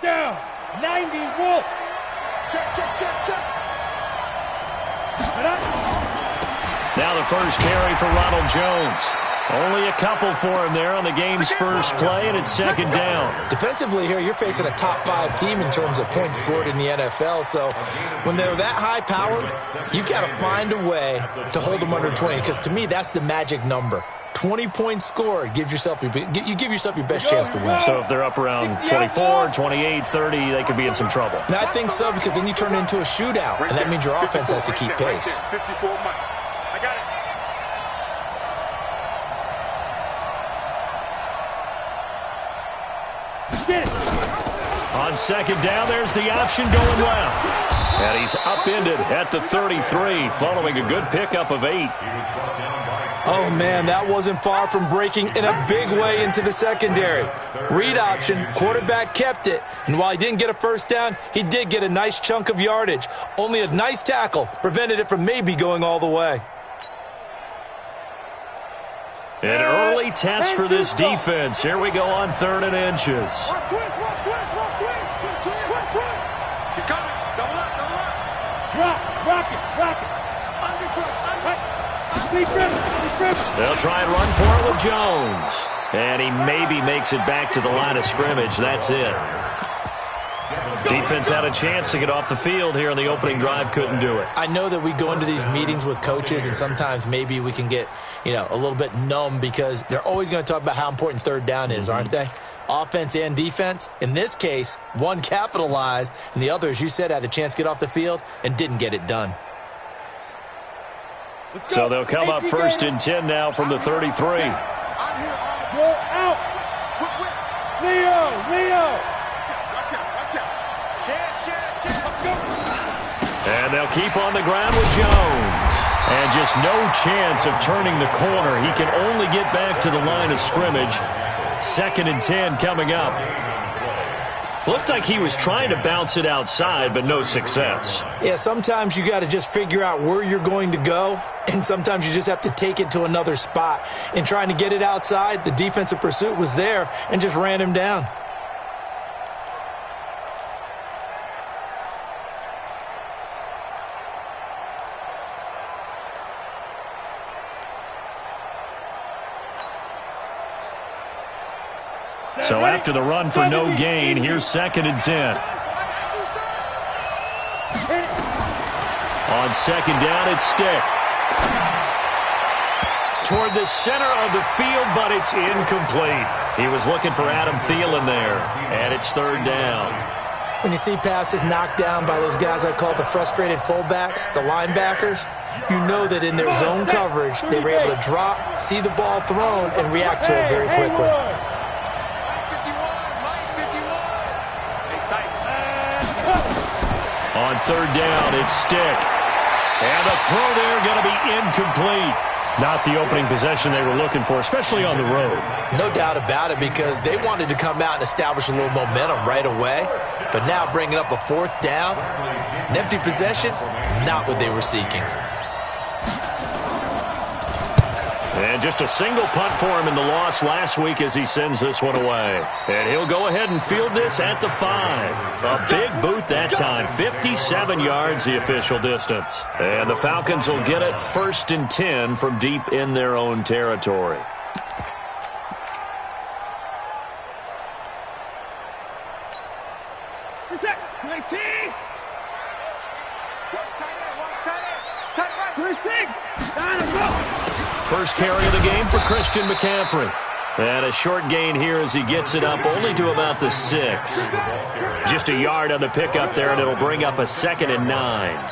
down. 90 Wolf. Check. Now the first carry for Ronald Jones. Only a couple for him there on the game's first play, and it's second down. Defensively here, you're facing a top-5 team in terms of points scored in the NFL, so when they're that high-powered, you've got to find a way to hold them under 20, because to me, that's the magic number. 20 points scored, you give yourself your best chance to win. So if they're up around 24, 28, 30, they could be in some trouble. Now, I think so, because then you turn it into a shootout, and that means your offense has to keep pace. I got it. On second down, there's the option going left. And he's upended at the 33, following a good pickup of 8. Oh, man, that wasn't far from breaking in a big way into the secondary. Read option, quarterback kept it, and while he didn't get a first down, he did get a nice chunk of yardage. Only a nice tackle prevented it from maybe going all the way. An early test for this defense. Here we go on 3rd and inches. He's coming. Double up. Rock it. They'll try and run for it with Jones. And he maybe makes it back to the line of scrimmage. That's it. Defense had a chance to get off the field here on the opening drive. Couldn't do it. I know that we go into these meetings with coaches, and sometimes maybe we can get, a little bit numb because they're always going to talk about how important 3rd down is, aren't they? Offense and defense. In this case, one capitalized, and the other, as you said, had a chance to get off the field and didn't get it done. So they'll come up 1st and 10 now from the 33. Go out. Leo. And they'll keep on the ground with Jones. And just no chance of turning the corner. He can only get back to the line of scrimmage. 2nd and 10 coming up. Looked like he was trying to bounce it outside, but no success. Yeah, sometimes you got to just figure out where you're going to go, and sometimes you just have to take it to another spot. In trying to get it outside, the defensive pursuit was there and just ran him down. So after the run for no gain, here's 2nd and 10. On 2nd down, it's Stick. Toward the center of the field, but it's incomplete. He was looking for Adam Thielen there, and it's 3rd down. When you see passes knocked down by those guys I call the frustrated fullbacks, the linebackers, you know that in their zone coverage, they were able to drop, see the ball thrown, and react to it very quickly. On 3rd down, it's Stick. And the throw there going to be incomplete. Not the opening possession they were looking for, especially on the road. No doubt about it, because they wanted to come out and establish a little momentum right away. But now bringing up a 4th down, an empty possession, not what they were seeking. And just a single punt for him in the loss last week as he sends this one away. And he'll go ahead and field this at the 5. A big boot that time. 57 yards the official distance. And the Falcons will get it 1st and 10 from deep in their own territory. First carry of the game for Christian McCaffrey. And a short gain here as he gets it up only to about the 6. Just a yard on the pickup there, and it'll bring up a 2nd and 9.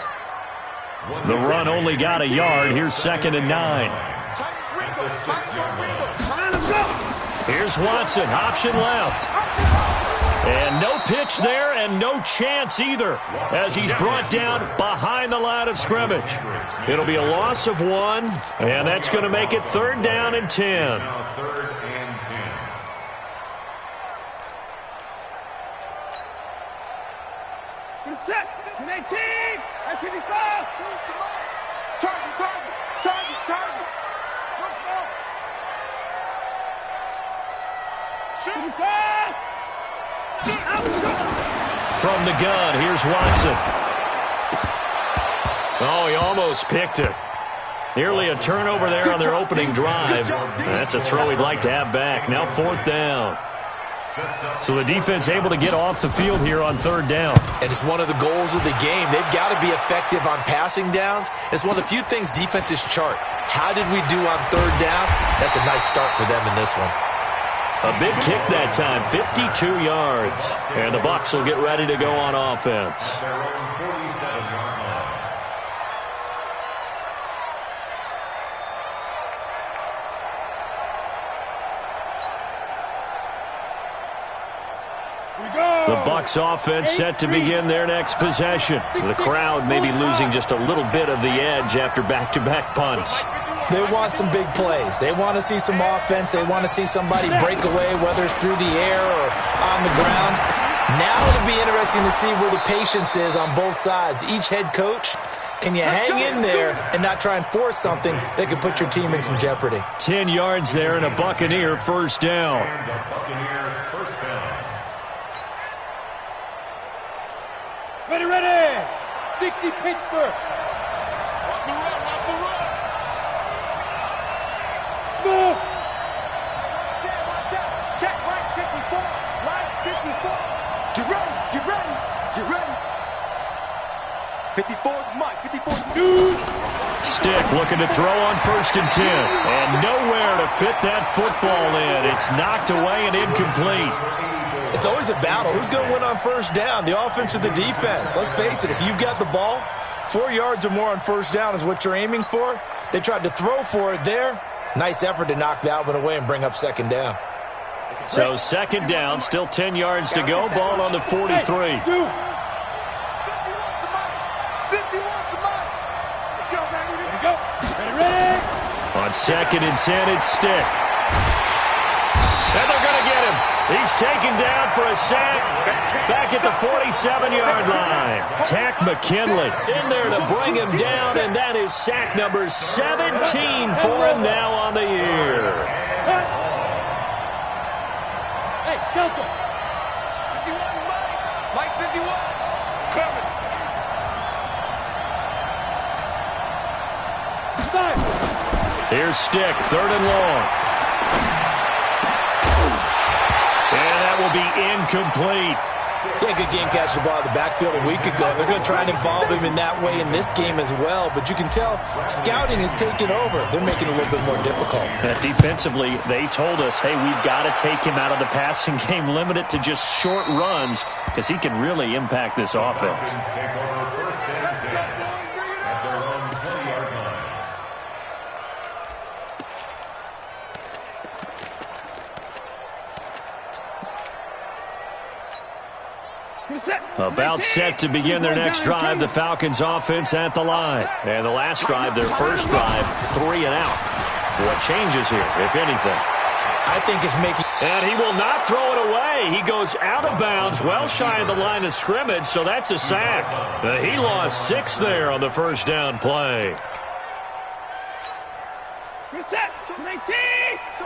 The run only got a yard. Here's 2nd and 9. Here's Watson, option left. And no pitch there and no chance either as he's brought down behind the line of scrimmage. It'll be a loss of 1, and that's going to make it 3rd down and 10. Set. 18. 25. Target. Shoot. from the gun. Here's Watson. Oh, he almost picked it. Nearly a turnover there on their opening drive. That's a throw he'd like to have back. Now 4th down. So the defense able to get off the field here on 3rd down. And it's one of the goals of the game. They've got to be effective on passing downs. It's one of the few things defenses chart. How did we do on 3rd down? That's a nice start for them in this one. A big kick that time, 52 yards. And the Bucs will get ready to go on offense. The Bucs offense set to begin their next possession. The crowd may be losing just a little bit of the edge after back-to-back punts. They want some big plays. They want to see some offense. They want to see somebody break away, whether it's through the air or on the ground. Now it'll be interesting to see where the patience is on both sides. Each head coach, can you hang in there and not try and force something that could put your team in some jeopardy? 10 yards there and a Buccaneer 1st down. Ready, ready! 60 Pittsburgh! Watch the run, watch the run! Smooth! Watch out! Check right 54! Right 54! Get ready, get ready, get ready! 54 is Mike, 54 is dude! Stick looking to throw on 1st and 10. And nowhere to fit that football in. It's knocked away and incomplete. It's always a battle. Who's going to win on 1st down, the offense or the defense? Let's face it, if you've got the ball, 4 yards or more on 1st down is what you're aiming for. They tried to throw for it there. Nice effort to knock that one away and bring up 2nd down. So 2nd down, still 10 yards to go. Ball on the 43. 51 to Mike. Let's go, baby. Here we go. Ready? On 2nd and 10, it's Stick. And they're going to get him. He's taken down for a sack back at the 47-yard line. Tack McKinley in there to bring him down, and that is sack number 17 for him now on the year. Hey, Delta. 51, Mike. Mike 51. Coming. Start. Here's Stick, 3rd and long. And that will be incomplete. Yeah, good game catching the ball in the backfield a week ago. They're going to try and involve him in that way in this game as well. But you can tell scouting has taken over. They're making it a little bit more difficult. Defensively, they told us, hey, we've got to take him out of the passing game, limit it to just short runs, because he can really impact this offense. About set to begin their next drive, the Falcons offense at the line. And the last drive, their first drive, 3 and out. What changes here, if anything? I think it's making... And he will not throw it away. He goes out of bounds, well shy of the line of scrimmage, so that's a sack. He lost 6 there on the 1st down play. Reset. 19.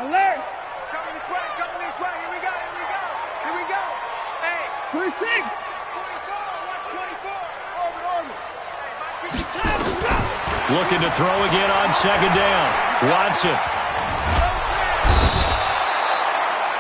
Alert. It's coming this way, coming this way. Here we go, here we go. Here we go. Hey. 26. 24. Watch 24. Orbit. Looking to throw again on 2nd down. Watson.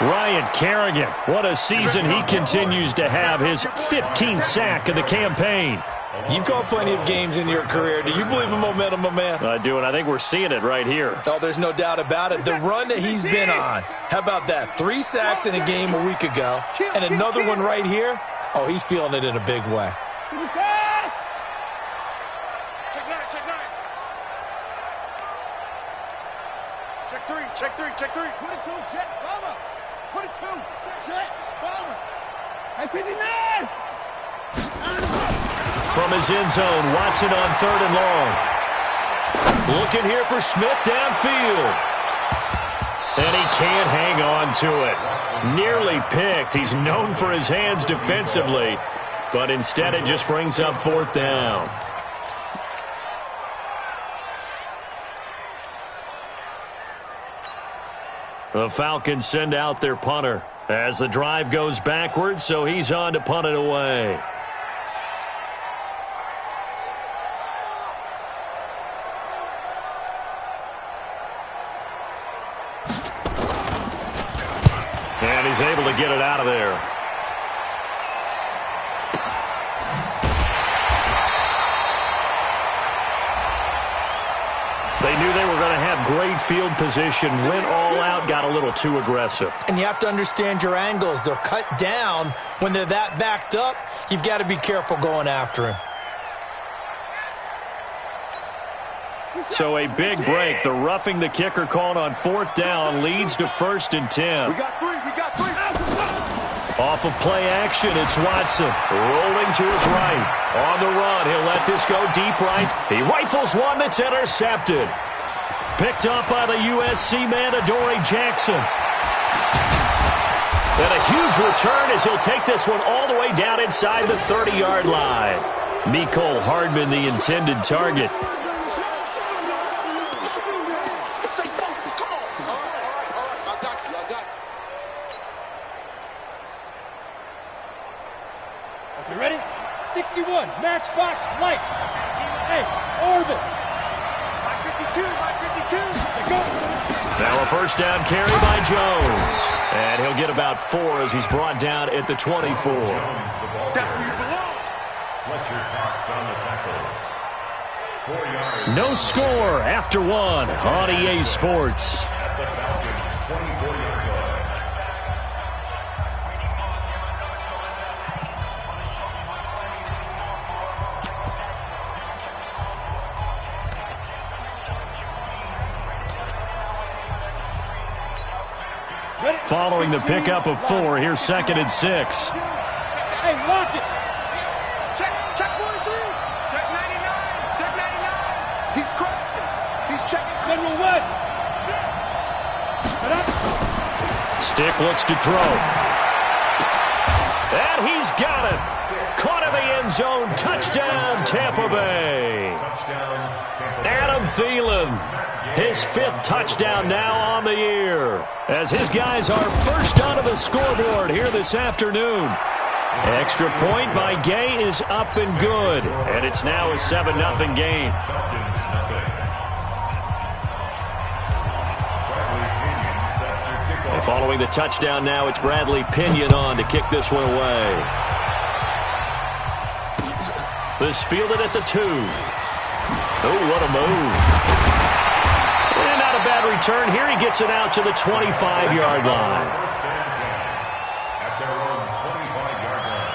Ryan Kerrigan, what a season he continues to have, his 15th sack of the campaign. You've called plenty of games in your career. Do you believe in momentum, my man? I do, and I think we're seeing it right here. Oh, there's no doubt about it. The run that he's been on, how about that? 3 sacks in a game a week ago, and another one right here. Oh, he's feeling it in a big way. Check three. 22, jet, bomber. 22, jet, bomber. Hey, 59. From his end zone, Watson on 3rd and long. Looking here for Smith downfield. And he can't hang on to it. Nearly picked. He's known for his hands defensively, but instead it just brings up 4th down. The Falcons send out their punter. As the drive goes backwards, so he's on to punt it away. And he's able to get it out of there. They knew they were going to have great field position, went all out, got a little too aggressive. And you have to understand your angles. They're cut down. When they're that backed up, you've got to be careful going after him. So a big break. The roughing the kicker called on 4th down leads to 1st and 10. We got three. Off of play action, it's Watson. Rolling to his right. On the run, he'll let this go deep right. He rifles one that's intercepted. Picked up by the USC man, Adoree Jackson. And a huge return as he'll take this one all the way down inside the 30-yard line. Mecole Hardman, the intended target. You ready? 61, matchbox, light. Hey, orbit. My 52, Let's go. Now a first down carry by Jones. And he'll get about 4 as he's brought down at the 24. That's where you belong. Fletcher Cox on the tackle. 4 yards. No score after 1 on EA Sports. At the Falcons' 24-yard line. Following the pickup of 4, here's 2nd and 6. Hey, lock it. Check 43. Check 99. Check 99. He's crossing. He's checking. General West. Stick looks to throw. And he's got it. Caught in the end zone. Touchdown, Tampa Bay. Adam Thielen, his 5th touchdown now on the year, as his guys are first onto the scoreboard here this afternoon. Extra point by Gay is up and good, and it's now a 7-0 game. And following the touchdown now, it's Bradley Pinion on to kick this one away. This fielded at the 2. Oh, what a move. And not a bad return here. He gets it out to the 25-yard line. At their own 25-yard line.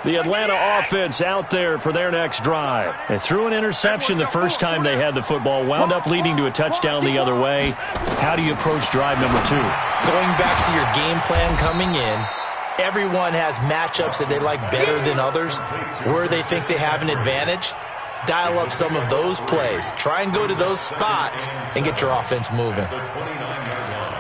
The Atlanta offense out there for their next drive. They threw an interception the first time they had the football, wound up leading to a touchdown the other way. How do you approach drive number 2? Going back to your game plan coming in, everyone has matchups that they like better than others, where they think they have an advantage. Dial up some of those plays. Try and go to those spots and get your offense moving. The 29-yard line.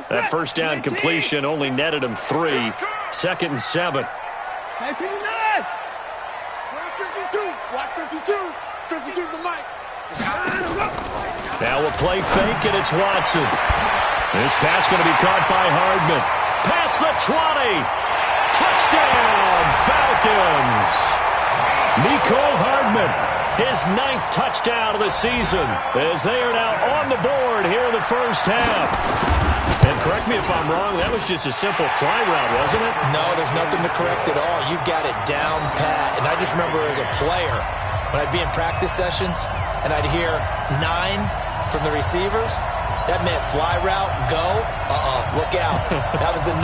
That first down completion only netted him 3. 2nd and 7. Hey, 59. Where's 52? Watch 52. 52's the mic. Now a play fake, and it's Watson. This pass going to be caught by Hardman. Past the 20. Touchdown, Falcons. Mecole Hardman, his 9th touchdown of the season, as they are now on the board here in the first half. And correct me if I'm wrong, that was just a simple fly route, wasn't it? No, there's nothing to correct at all. You've got it down pat. And I just remember as a player, when I'd be in practice sessions and I'd hear 9 from the receivers, that meant fly route, go, look out. That was the 9,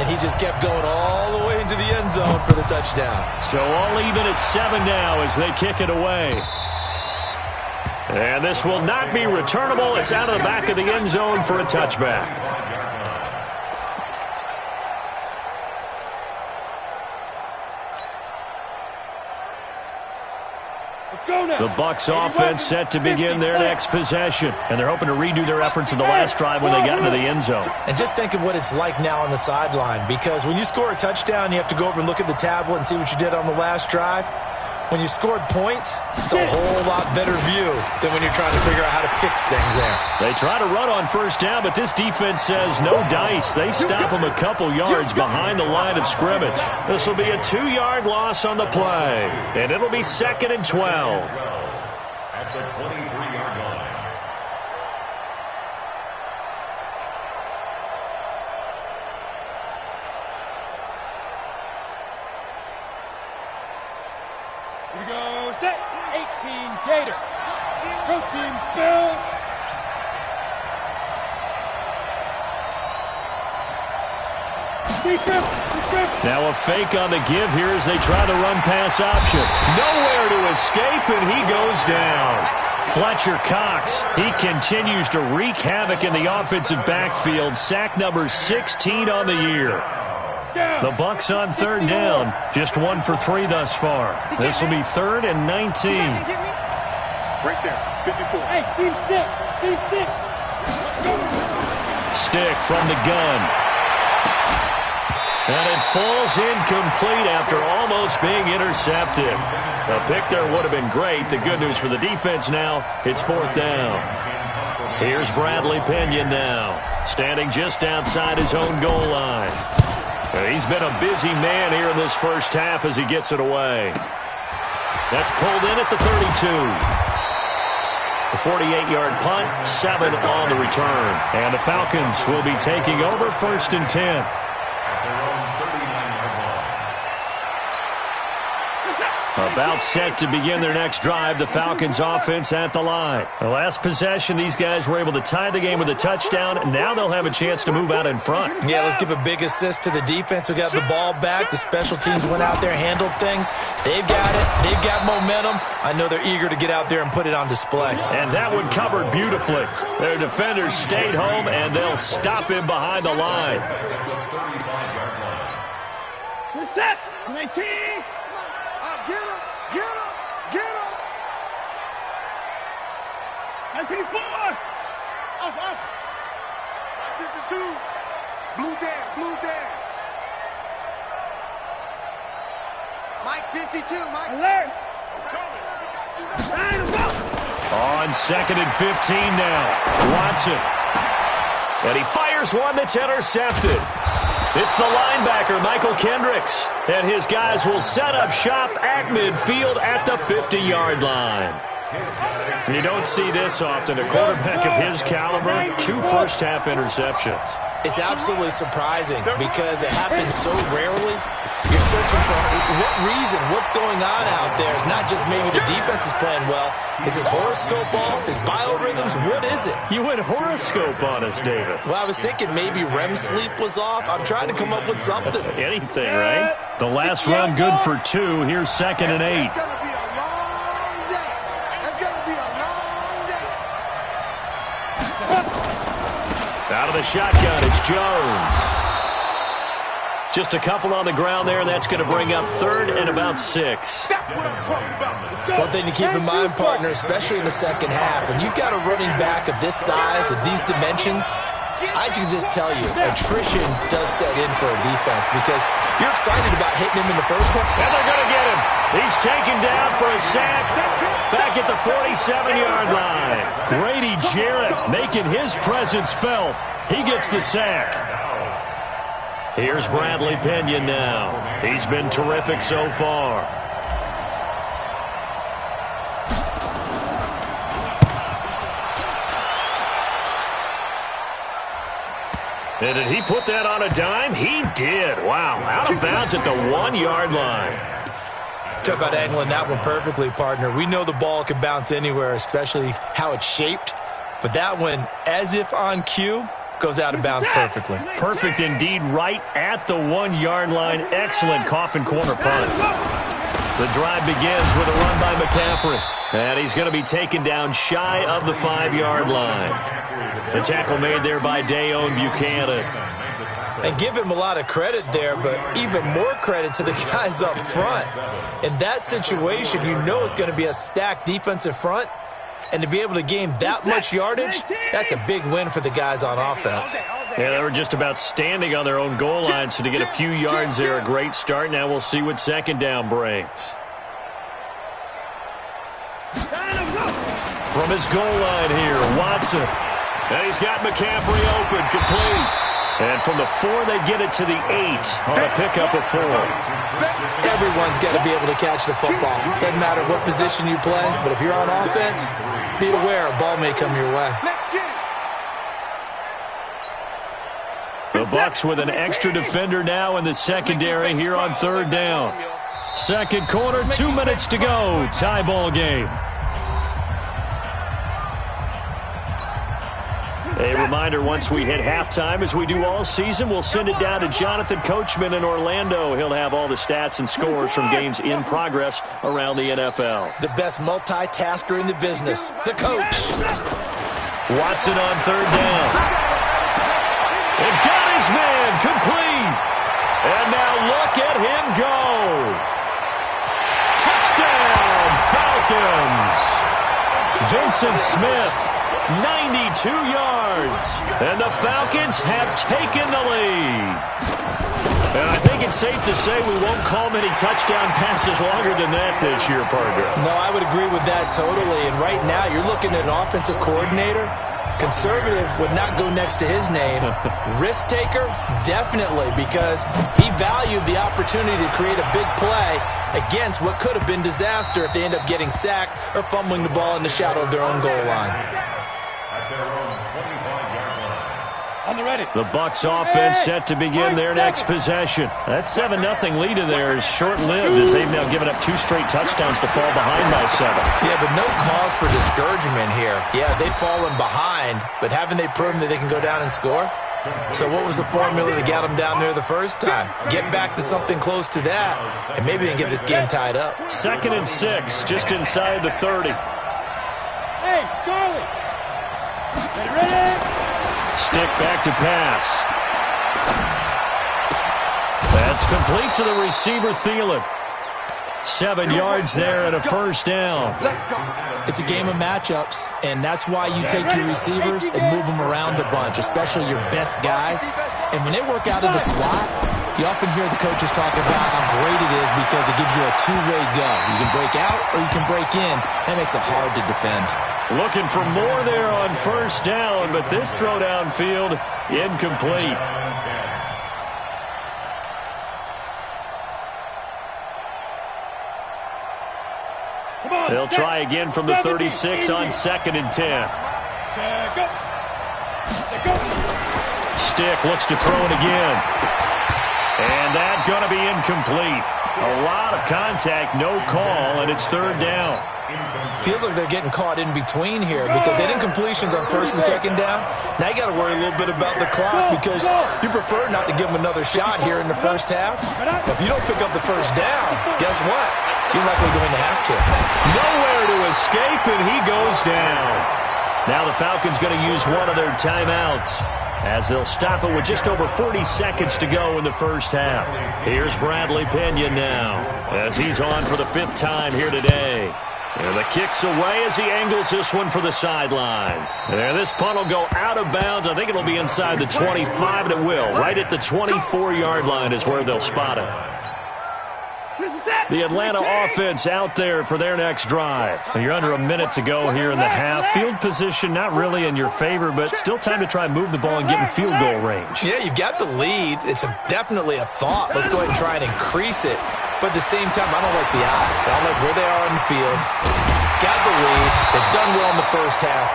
and he just kept going all the way into the end zone for the touchdown. So all even at 7 now as they kick it away. And this will not be returnable. It's out of the back of the end zone for a touchback. Let's go now. The Bucs offense set to begin their next possession, and they're hoping to redo their efforts in the last drive when they got into the end zone. And just think of what it's like now on the sideline, because when you score a touchdown, you have to go over and look at the tablet and see what you did on the last drive. When you scored points, it's a whole lot better view than when you're trying to figure out how to fix things there. They try to run on first down, but this defense says no dice. They stop them a couple yards behind the line of scrimmage. This will be a 2-yard loss on the play, and it'll be 2nd and 12. At the 23-yard line. Here we go, set, 18, Gator. Go team, spell. Now a fake on the give here as they try the run-pass option. Nowhere to escape, and he goes down. Fletcher Cox, he continues to wreak havoc in the offensive backfield. Sack number 16 on the year. The Bucs on 3rd down, just 1 for 3 thus far. This will be 3rd and 19. Right there, 54. Hey, team 6. Stick from the gun. And it falls incomplete after almost being intercepted. A pick there would have been great. The good news for the defense now, it's 4th down. Here's Bradley Pinion now, standing just outside his own goal line. He's been a busy man here in this first half as he gets it away. That's pulled in at the 32. The 48-yard punt, 7 on the return. And the Falcons will be taking over 1st and 10. About set to begin their next drive, the Falcons offense at the line. The last possession, these guys were able to tie the game with a touchdown. Now they'll have a chance to move out in front. Yeah, let's give a big assist to the defense who got the ball back. The special teams went out there, handled things. They've got it. They've got momentum. I know they're eager to get out there and put it on display. And that one covered beautifully. Their defenders stayed home, and they'll stop him behind the line. Good set, 19. Get him! 54! Off! 52! Blue down! Mike 52, Mike. Alert! On 2nd and 15 now. Watson. And he fires one that's intercepted. It's the linebacker, Michael Kendricks. And his guys will set up shop at midfield at the 50-yard line. You don't see this often. A quarterback of his caliber, 2 first-half interceptions. It's absolutely surprising because it happens so rarely. You're searching for what reason, what's going on out there. It's not just maybe the defense is playing well. Is his horoscope off? His biorhythms? What is it? You went horoscope on us, David. Well, I was thinking maybe REM sleep was off. I'm trying to come up with something. Anything, right? The last run good for 2. Here's 2nd and 8. It's going to be a long day. It's going to be a long day. Out of the shotgun, it's Jones. Just a couple on the ground there, and that's going to bring up 3rd and about 6. That's what I'm talking about. One thing to keep in mind, partner, especially in the second half, when you've got a running back of this size, of these dimensions, I can just tell you, attrition does set in for a defense because you're excited about hitting him in the first half. And they're going to get him. He's taken down for a sack back at the 47-yard line. Grady Jarrett making his presence felt. He gets the sack. Here's Bradley Pinion now. He's been terrific so far. And did he put that on a dime? He did. Wow. Out of bounds at the 1-yard line. Talk about angling that one perfectly, partner. We know the ball can bounce anywhere, especially how it's shaped. But that one, as if on cue, goes out of bounds perfectly. Perfect indeed, right at the 1-yard line. Excellent coffin corner punt. The drive begins with a run by McCaffrey. And he's going to be taken down shy of the 5-yard line. The tackle made there by Dayon Buchanan. And give him a lot of credit there, but even more credit to the guys up front. In that situation, you know it's going to be a stacked defensive front. And to be able to gain that much yardage, that's a big win for the guys on offense. Yeah, they were just about standing on their own goal line, so to get a few yards there, a great start. Now we'll see what second down brings. From his goal line here, Watson. And he's got McCaffrey open, complete. And from the 4, they get it to the 8 on a pickup of 4. Everyone's got to be able to catch the football. Doesn't matter what position you play, but if you're on offense, be aware a ball may come your way. The Bucs with an extra defender now in the secondary here on third down. Second quarter, 2 minutes to go. Tie ball game. A reminder, once we hit halftime, as we do all season, we'll send it down to Jonathan Coachman in Orlando. He'll have all the stats and scores from games in progress around the NFL. The best multitasker in the business, the coach. Watson on third down. And got his man complete. And now look at him go. Touchdown, Falcons. Vincent Smith, 92 yards. And the Falcons have taken the lead. And I think it's safe to say we won't call many touchdown passes longer than that this year, partner. No, I would agree with that totally. And right now, you're looking at an offensive coordinator. Conservative would not go next to his name. Risk taker, definitely, because he valued the opportunity to create a big play against what could have been disaster if they end up getting sacked or fumbling the ball in the shadow of their own goal line. On the ready. The Bucs offense set to begin their next possession. That 7-0 lead of theirs short-lived as they've now given up 2 straight touchdowns to fall behind by 7. Yeah, but no cause for discouragement here. Yeah, they've fallen behind, but haven't they proven that they can go down and score? So what was the formula that got them down there the first time? Get back to something close to that, and maybe they can get this game tied up. 2nd and 6, just inside the 30. Hey, Charlie. Ready? Stick back to pass. That's complete to the receiver, Thielen. 7 yards there and a first down. It's a game of matchups, and that's why you take your receivers and move them around a bunch, especially your best guys. And when they work out of the slot, you often hear the coaches talk about how great it is because it gives you a two-way go. You can break out or you can break in. That makes it hard to defend. Looking for more there on first down, but this throw downfield incomplete. They'll try again from the 36 on 2nd and 10. Stick looks to throw it again. And that's going to be incomplete. A lot of contact, no call, and it's third down. Feels like they're getting caught in between here because they did incompletions on 1st and 2nd down. Now you got to worry a little bit about the clock because you prefer not to give them another shot here in the first half. But if you don't pick up the first down, guess what? You're likely going to have to. Nowhere to escape, and he goes down. Now the Falcons going to use one of their timeouts as they'll stop it with just over 40 seconds to go in the first half. Here's Bradley Pinion now as he's on for the 5th time here today. And the kick's away as he angles this one for the sideline. And this punt will go out of bounds. I think it'll be inside the 25, and it will. Right at the 24-yard line is where they'll spot it. The Atlanta offense out there for their next drive. You're under a minute to go here in the half. Field position not really in your favor, but still time to try and move the ball and get in field goal range. Yeah, you've got the lead. It's definitely a thought. Let's go ahead and try and increase it. But at the same time, I don't like the odds. I don't like where they are on the field. Got the lead. They've done well in the first half.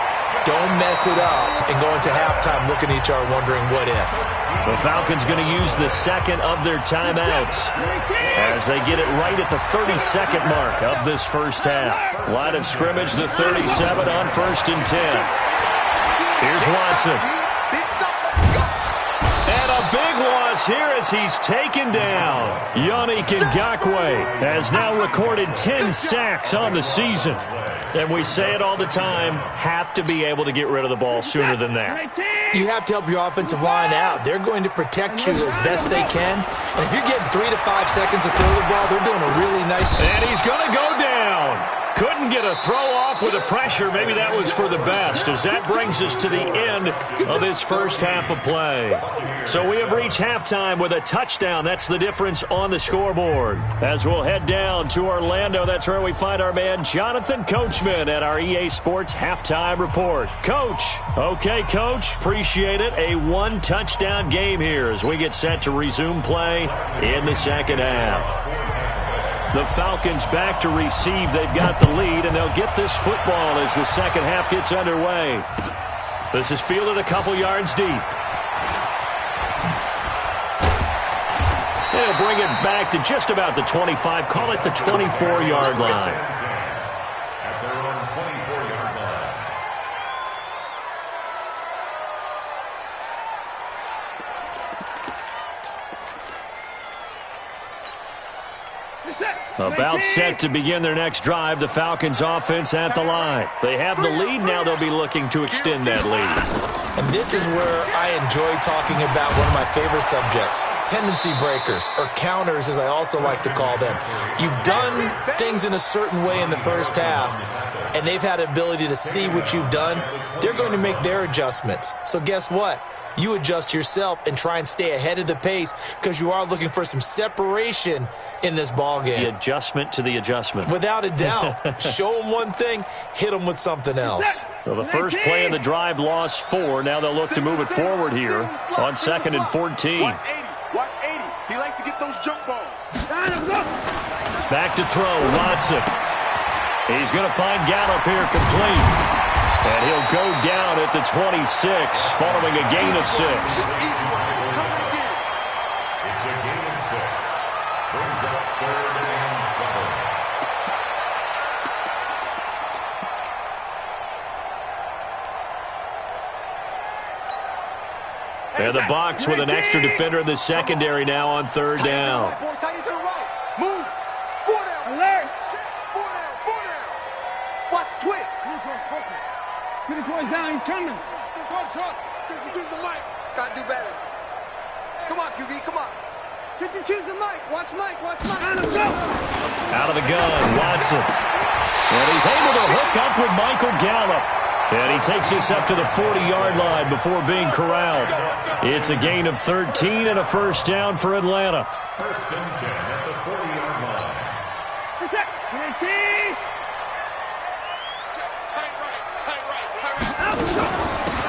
Don't mess it up and go into halftime looking at each other wondering what if. The Falcons going to use the second of their timeouts as they get it right at the 32nd mark of this first half. Line of scrimmage, the 37 on 1st and 10. Here's Watson. And a big loss is here as he's taken down. Yannick Ngakoue has now recorded 10 sacks on the season. And we say it all the time, have to be able to get rid of the ball sooner than that. You have to help your offensive line out. They're going to protect you as best they can. And if you're getting 3 to 5 seconds to throw the ball, they're doing a really nice... And he's going to go down. Couldn't get a throw off with the pressure. Maybe that was for the best, as that brings us to the end of this first half of play. So we have reached halftime with a touchdown. That's the difference on the scoreboard. As we'll head down to Orlando, that's where we find our man Jonathan Coachman at our EA Sports Halftime Report. Coach. Okay, Coach. Appreciate it. A one-touchdown game here as we get set to resume play in the second half. The Falcons back to receive. They've got the lead, and they'll get this football as the second half gets underway. This is fielded a couple yards deep. They'll bring it back to just about the 25. Call it the 24-yard line. At their own 24-yard line. About set to begin their next drive, the Falcons offense at the line. They have the lead. Now they'll be looking to extend that lead. And this is where I enjoy talking about one of my favorite subjects, tendency breakers, or counters as I also like to call them. You've done things in a certain way in the first half, and they've had the ability to see what you've done. They're going to make their adjustments. So guess what? You adjust yourself and try and stay ahead of the pace because you are looking for some separation in this ball game. The adjustment to the adjustment. Without a doubt. Show them one thing, hit them with something else. So the first play of the drive lost 4. Now they'll look to move it forward here on 2nd and 14. Watch 80. Watch 80. He likes to get those jump balls. Back to throw, Watson. He's going to find Gallup here complete. And he'll go down at the 26, following a gain of 6. It's a gain of 6. Brings up 3rd and 7. And the box with an extra defender in the secondary now on 3rd down. Move. 4 down. Alert. 4 down. 4 down. Watch twitch. Get the boys down. He's coming. Choose the mic. Gotta do better. Come on, QB. Come on. Choose the mic. Watch Mike. Watch Mike. Out of the gun, Watson. And he's able to hook up with Michael Gallup. And he takes this up to the 40-yard line before being corralled. It's a gain of 13 and a first down for Atlanta. 1st and 10 at the 40-yard line.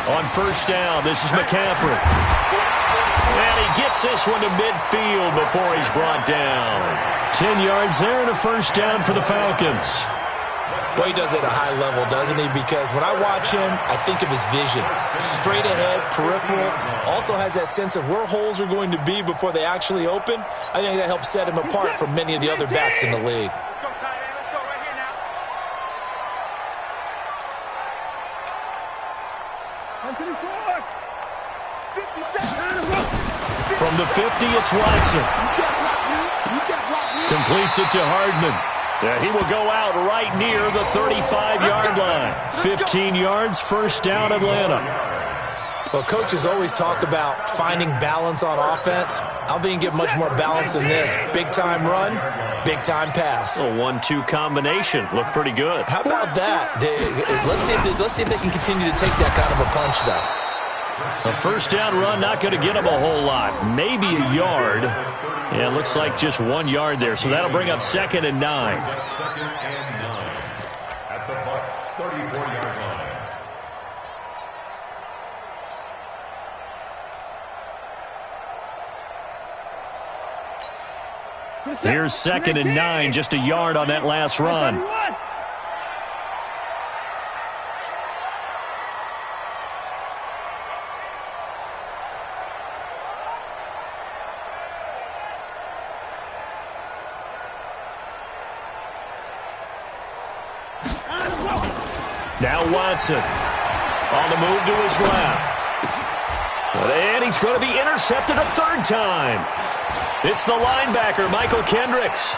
On 1st down, this is McCaffrey. And he gets this one to midfield before he's brought down. 10 yards there and a first down for the Falcons. Boy, he does it at a high level, doesn't he? Because when I watch him, I think of his vision. Straight ahead, peripheral. Also has that sense of where holes are going to be before they actually open. I think that helps set him apart from many of the other backs in the league. From the 50, it's Watson. Completes it to Hardman. Yeah, he will go out right near the 35-yard line. 15 yards, first down Atlanta. Well, coaches always talk about finding balance on offense. I don't think you get much more balance than this. Big-time run, big-time pass. A 1-2 combination. Looked pretty good. How about that? Let's see if they can continue to take that kind of a punch, though. A first down run, not going to get him a whole lot. Maybe a yard. Yeah, it looks like just 1 yard there. So that'll bring up 2nd and 9. 2nd and 9 at the Bucs 34-yard line. Here's 2nd and 9, just a yard on that last run. Now Watson on the move to his left. And he's going to be intercepted a third time. It's the linebacker, Michael Kendricks.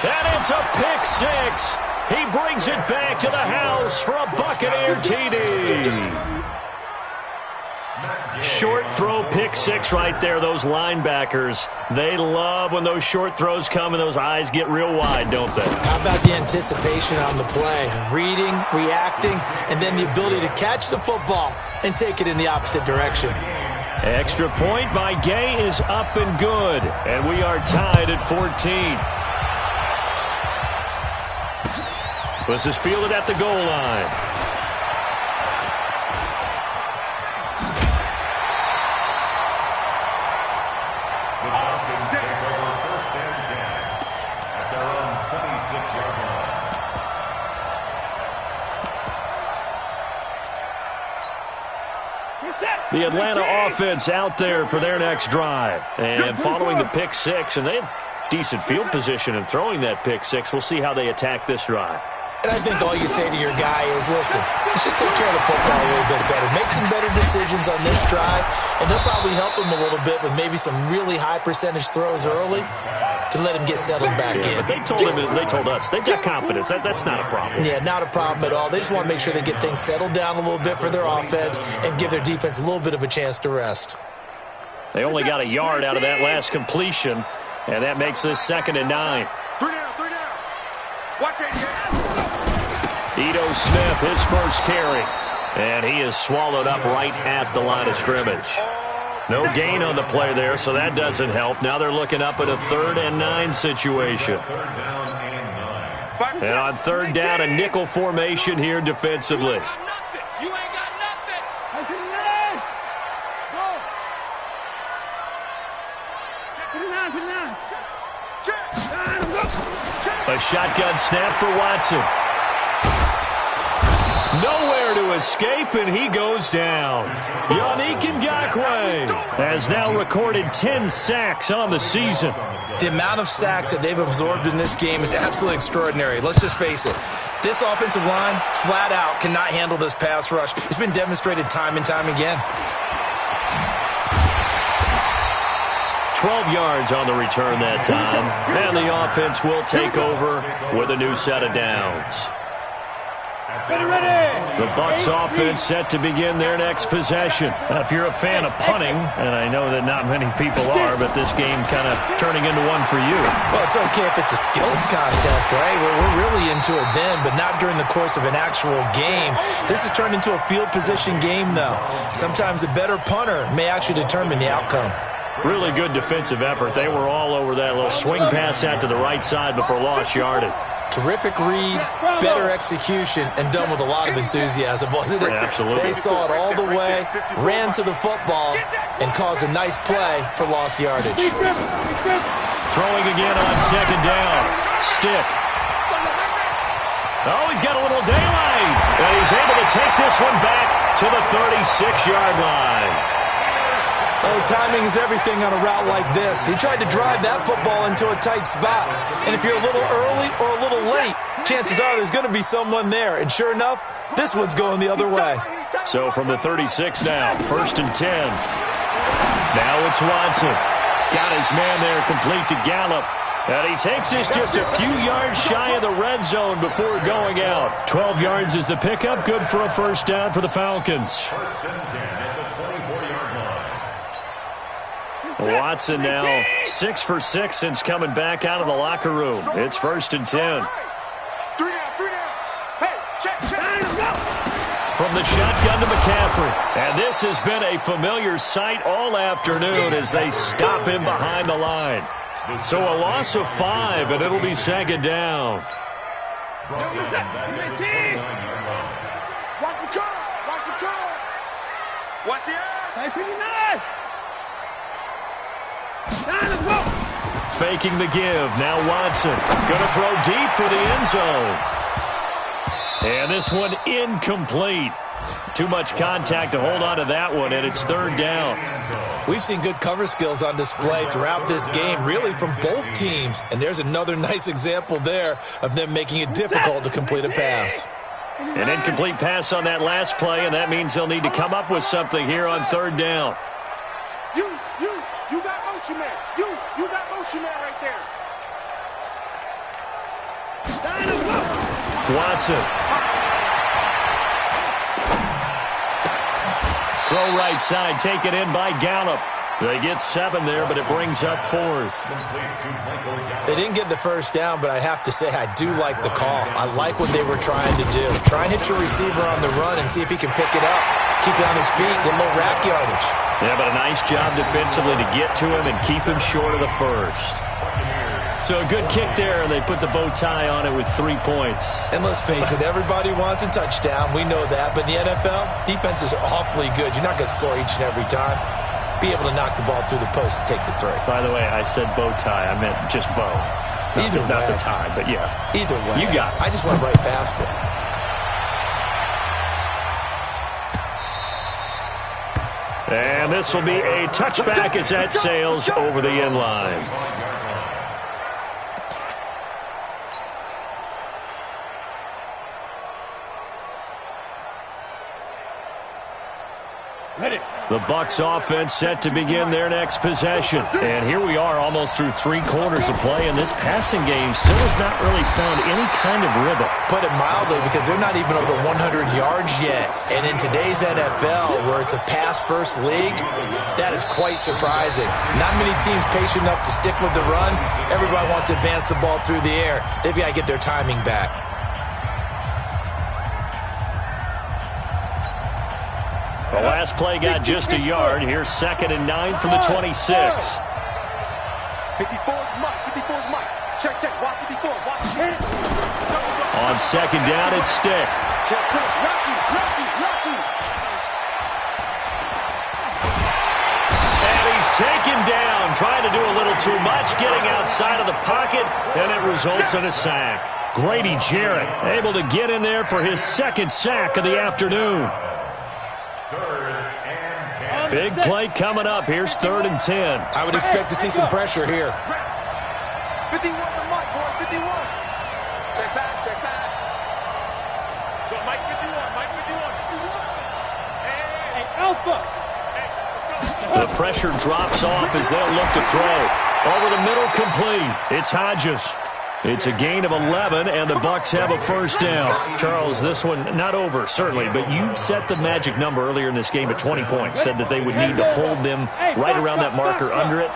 And it's a pick six. He brings it back to the house for a Buccaneer TD. Short throw pick six right there. Those linebackers, they love when those short throws come and those eyes get real wide, don't they? How about the anticipation on the play? Reading, reacting, and then the ability to catch the football and take it in the opposite direction. Extra point by Gay is up and good. And we are tied at 14. This is fielded at the goal line. The Falcons take over 1st and 10 at their own 26-yard line. The Atlanta offense out there for their next drive. And following the pick six, and they have decent field position in throwing that pick six. We'll see how they attack this drive. And I think all you say to your guy is, listen, let's just take care of the football a little bit better. Make some better decisions on this drive, and they'll probably help him a little bit with maybe some really high percentage throws early to let him get settled back in. But they told us they've got confidence. That's not a problem. Yeah, not a problem at all. They just want to make sure they get things settled down a little bit for their offense and give their defense a little bit of a chance to rest. They only got a yard out of that last completion, and that makes this 2nd and 9. 3 down. Watch it. Ito Smith, his first carry. And he is swallowed up right at the line of scrimmage. No gain on the play there, so that doesn't help. Now they're looking up at a 3rd and 9 situation. And on 3rd down, a nickel formation here defensively. You ain't got nothing. A shotgun snap for Watson. Nowhere to escape, and he goes down. Yannick Ngakoue has now recorded 10 sacks on the season. The amount of sacks that they've absorbed in this game is absolutely extraordinary. Let's just face it. This offensive line, flat out, cannot handle this pass rush. It's been demonstrated time and time again. 12 yards on the return that time. And the offense will take over with a new set of downs. The Bucs offense set to begin their next possession. Now, if you're a fan of punting, and I know that not many people are, but this game kind of turning into one for you. Well, it's okay if it's a skills contest, right? We're really into it then, but not during the course of an actual game. This has turned into a field position game, though. Sometimes a better punter may actually determine the outcome. Really good defensive effort. They were all over that little swing pass out to the right side before lost yardage. Terrific read, better execution, and done with a lot of enthusiasm, wasn't it? Yeah, absolutely. They saw it all the way, ran to the football, and caused a nice play for lost yardage. Throwing again on 2nd down. Stick. Oh, he's got a little daylight. And he's able to take this one back to the 36-yard line. Oh, timing is everything on a route like this. He tried to drive that football into a tight spot. And if you're a little early or a little late, chances are there's going to be someone there. And sure enough, this one's going the other way. So from the 36 now, 1st and 10. Now it's Watson. Got his man there complete to Gallup. And he takes this just a few yards shy of the red zone before going out. 12 yards is the pickup. Good for a 1st down for the Falcons. 1st and 10 at the 24-yard line. Watson now 6 for 6 since coming back out of the locker room. It's 1st and 10. 3 down. Hey, check. From the shotgun to McCaffrey. And this has been a familiar sight all afternoon as they stop him behind the line. So a loss of 5, and it'll be 2nd down. Watch the curl. Watch the eye. Faking the give. Now Watson going to throw deep for the end zone. And this one incomplete. Too much contact to hold on to that one, and it's 3rd down. We've seen good cover skills on display throughout this game, really from both teams. And there's another nice example there of them making it difficult to complete a pass. An incomplete pass on that last play, and that means they'll need to come up with something here on third down. You got motion man. You got motion man right there. Watson. Throw right side, taken in by Gallup. They get 7 there, but it brings up 4th. They didn't get the first down, but I have to say I do like the call. I like what they were trying to do. Try and hit your receiver on the run and see if he can pick it up. Keep it on his feet, get a little rack yardage. Yeah, but a nice job defensively to get to him and keep him short of the first. So a good kick there, and they put the bow tie on it with 3 points. And let's face it, everybody wants a touchdown. We know that. But in the NFL, defenses are awfully good. You're not going to score each and every time. Be able to knock the ball through the post and take the 3. By the way, I said bow tie. I meant just bow. Not the tie, but yeah. Either way. You got it. I just went right past it. And this will be a touchback as that sails over the end line. Ready. The Bucs offense set to begin their next possession. And here we are almost through 3 quarters of play, and this passing game still has not really found any kind of rhythm. Put it mildly, because they're not even over 100 yards yet. And in today's NFL, where it's a pass-first league, that is quite surprising. Not many teams patient enough to stick with the run. Everybody wants to advance the ball through the air. They've got to get their timing back. The last play got just a yard. Here's 2nd and 9 from the 26. 54's Mike. 54's Mike. Check. Watch 54. Watch. On 2nd down, it's Stick. Check. Lucky. And he's taken down, trying to do a little too much, getting outside of the pocket, and it results in a sack. Grady Jarrett able to get in there for his 2nd sack of the afternoon. Big play coming up. Here's 3rd and 10. I would expect to see some pressure here. 51 for Mike, boy. 51. Check pass. Go, Mike 51. Hey, Alpha. The pressure drops off as they'll look to throw. Over the middle, complete. It's Hodges. It's a gain of 11, and the Bucs have a first down. Charles, this one not over, certainly, but you set the magic number earlier in this game at 20 points, said that they would need to hold them right around that marker under it.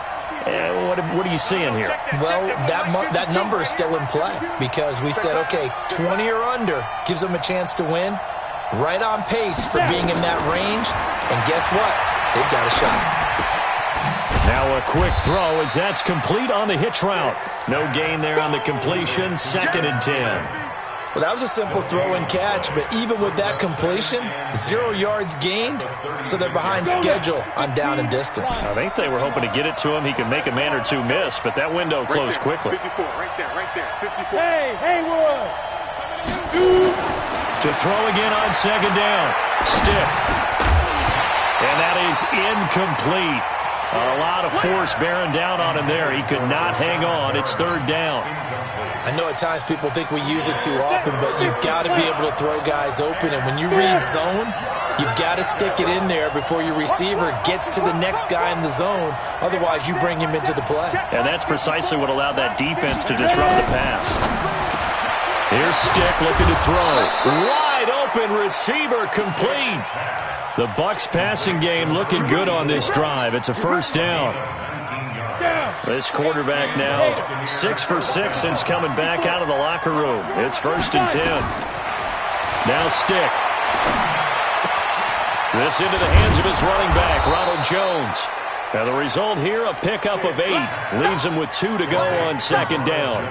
What are you seeing here? Well, that number is still in play because we said, okay, 20 or under gives them a chance to win. Right on pace for being in that range, and guess what? They've got a shot. Now a quick throw as that's complete on the hitch route. No gain there on the completion, 2nd and 10. Well, that was a simple throw and catch, but even with that completion, 0 yards gained, so they're behind schedule on down and distance. I think they were hoping to get it to him. He could make a man or two miss, but that window closed quickly. 54, right there. 54. Hey, Haywood. To throw again on 2nd down. Stick. And that is incomplete. A lot of force bearing down on him there. He could not hang on. It's 3rd down. I know at times people think we use it too often, but you've got to be able to throw guys open. And when you read zone, you've got to stick it in there before your receiver gets to the next guy in the zone. Otherwise, you bring him into the play. And that's precisely what allowed that defense to disrupt the pass. Here's Stick looking to throw. Wide open receiver, complete. The Bucs passing game looking good on this drive. It's a first down. This quarterback now 6 for 6 since coming back out of the locker room. It's 1st and 10. Now Stick. This into the hands of his running back, Ronald Jones. Now the result here, a pickup of 8. Leaves him with 2 to go on 2nd down.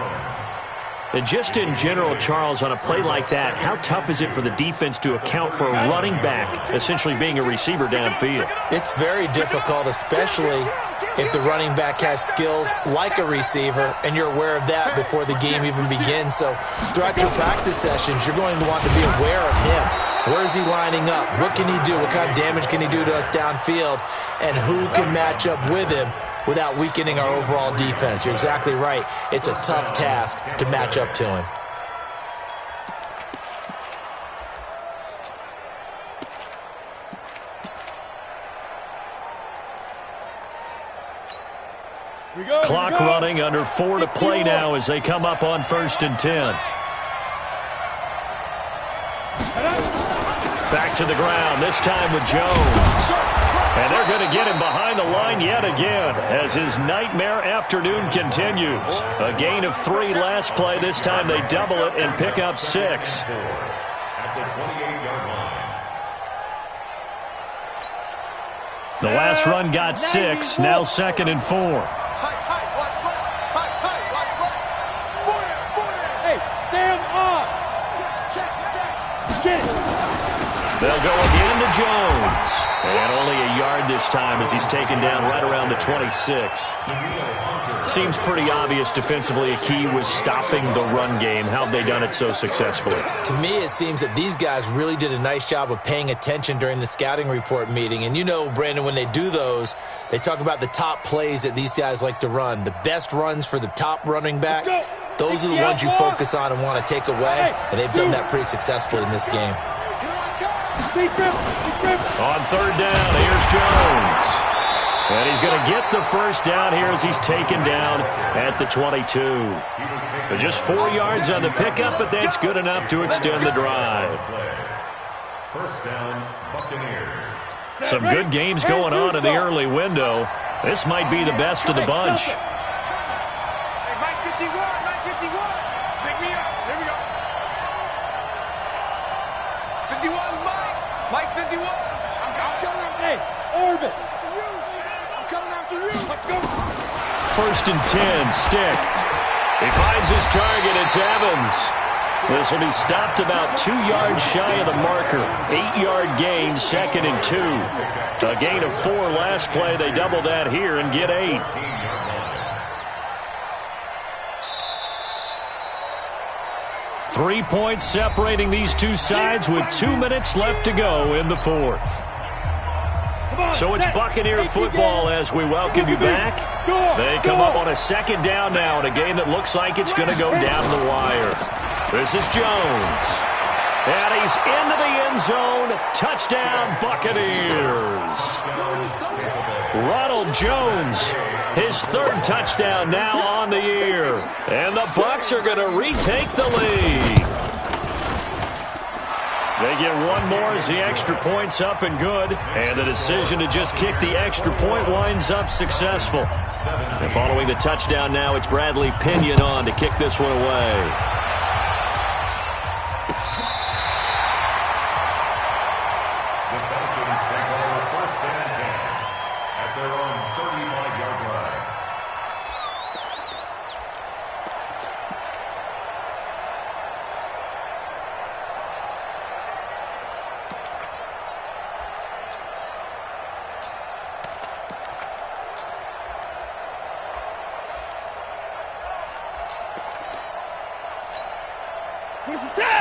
And just in general, Charles, on a play like that, how tough is it for the defense to account for a running back essentially being a receiver downfield? It's very difficult, especially if the running back has skills like a receiver, and you're aware of that before the game even begins. So throughout your practice sessions, you're going to want to be aware of him. Where is he lining up? What can he do? What kind of damage can he do to us downfield? And who can match up with him without weakening our overall defense? You're exactly right. It's a tough task to match up to him. Clock running, under 4 to play now as they come up on 1st and 10. Back to the ground, this time with Jones. And they're going to get him behind the line yet again as his nightmare afternoon continues. A gain of 3 last play. This time they double it and pick up 6. At the 28-yard line. The last run got 6, now 2nd and 4. Tight, watch left. Tight, watch left. 4 down. Hey, Sam on. Check. They'll go again to Jones. And only a yard this time as he's taken down right around the 26. Seems pretty obvious defensively a key was stopping the run game. How have they done it so successfully? To me, it seems that these guys really did a nice job of paying attention during the scouting report meeting. And you know, Brandon, when they do those, they talk about the top plays that these guys like to run. The best runs for the top running back, those are the ones you focus on and want to take away. And they've done that pretty successfully in this game. On 3rd down, here's Jones. And he's going to get the first down here as he's taken down at the 22. Just 4 yards on the pickup, but that's good enough to extend the drive. First down, Buccaneers. Some good games going on in the early window. This might be the best of the bunch. Hey, Mike 51. Pick me up. Here we go. 51's Mike. Mike 51. I'm coming after Hey, Orbit. you. I'm coming after you. Let's go. 1st and 10, Stick. He finds his target. It's Evans. This will be stopped about 2 yards shy of the marker. 8-yard gain, 2nd and 2. A gain of 4 last play. They double that here and get 8. 3 points separating these two sides with 2 minutes left to go in the 4th. So it's Buccaneer football as we welcome you back. They come up on a 2nd down now in a game that looks like it's going to go down the wire. This is Jones. And he's into the end zone. Touchdown, Buccaneers. Ronald Jones, his 3rd touchdown now on the year. And the Bucs are going to retake the lead. They get 1 more as the extra point's up and good. And the decision to just kick the extra point winds up successful. And following the touchdown now, it's Bradley Pinion on to kick this one away. The Falcons take over 1st and 10 at their own 35-yard line.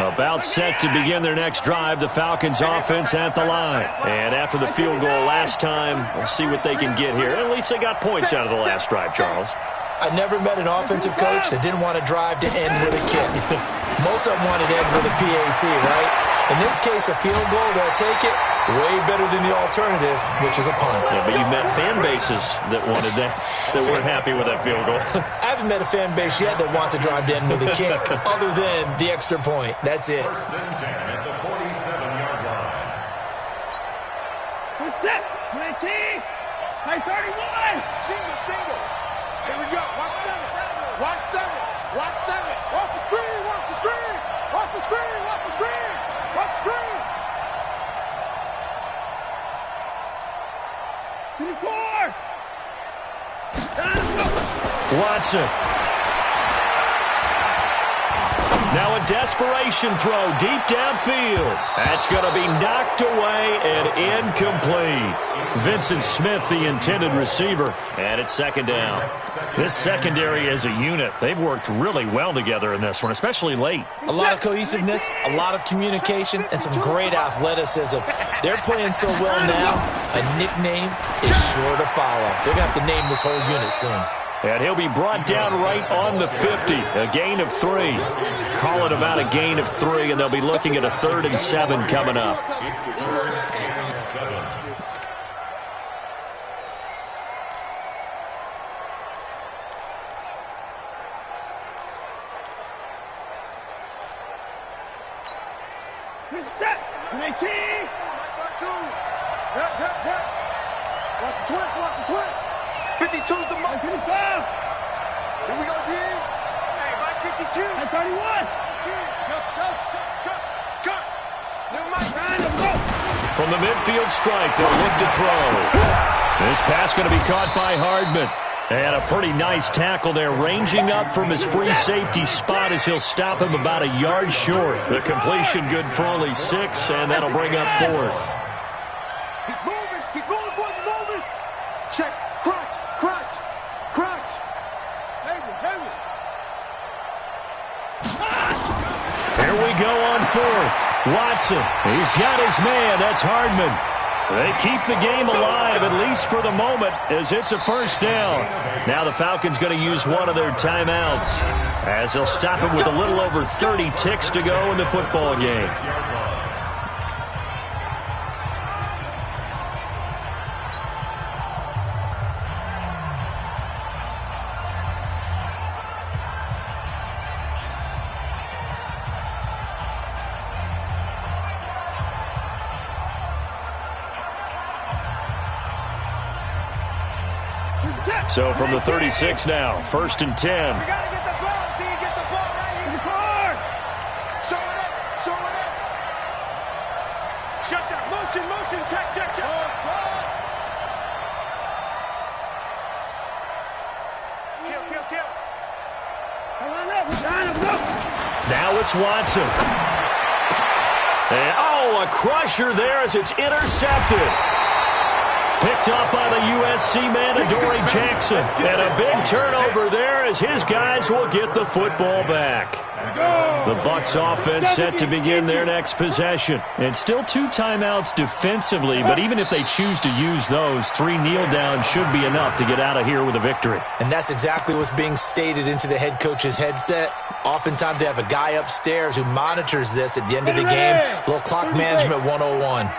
About set to begin their next drive, the Falcons offense at the line. And after the field goal last time, we'll see what they can get here. At least they got points out of the last drive, Charles. I never met an offensive coach that didn't want to drive to end with a kick. Most of them wanted to end with a PAT, right? In this case, a field goal, they'll take it. Way better than the alternative, which is a punt. Yeah, but you met fan bases that wanted that weren't happy with that field goal. I haven't met a fan base yet that wants to drive to end with a kick, other than the extra point. That's it. 1st and 10 at the 47-yard line. We're set. 19. High 31. Single. Here we go. Watch 7. Watch 7. Watch the screen. Watch the screen. Watch the screen. Watch the screen. Watch the screen. 24. Watson. Now a desperation throw deep downfield. That's going to be knocked away and incomplete. Vincent Smith, the intended receiver, and it's 2nd down. This secondary as a unit, they've worked really well together in this one, especially late. A lot of cohesiveness, a lot of communication, and some great athleticism. They're playing so well now, a nickname is sure to follow. They're going to have to name this whole unit soon. And he'll be brought down right on the 50. A gain of 3. Call it about a gain of 3, and they'll be looking at a 3rd and 7 coming up. It's 3rd and 7. Set. 19. Watch the twist. Watch the twist. 52's the mark. 55. Here we go, D. Hey, by 52. Hey, 31. Cut. Never mind. From the midfield strike, they'll look to throw. This pass going to be caught by Hardman. And a pretty nice tackle there, ranging up from his free safety spot as he'll stop him about a yard short. The completion good for only 6, and that'll bring up 4th. He's moving, boys, he's moving. Check, crunch. Hayward. Here we go on 4th. Watson, he's got his man, that's Hardman. They keep the game alive, at least for the moment, as it's a first down. Now the Falcons going to use one of their timeouts, as they'll stop him with a little over 30 ticks to go in the football game. So from the 36 now, 1st and 10. You gotta get the ball, D. Get the ball right here. In the car. Show it up. Shut down. Motion. Check. Kill. Line up. Now it's Watson. And, a crusher there as it's intercepted. Picked up by the USC man, Adoree Jackson. And a big turnover there as his guys will get the football back. The Bucs offense set to begin their next possession. And still 2 timeouts defensively, but even if they choose to use those, 3 kneel downs should be enough to get out of here with a victory. And that's exactly what's being stated into the head coach's headset. Oftentimes they have a guy upstairs who monitors this at the end of the game. Little clock management 101.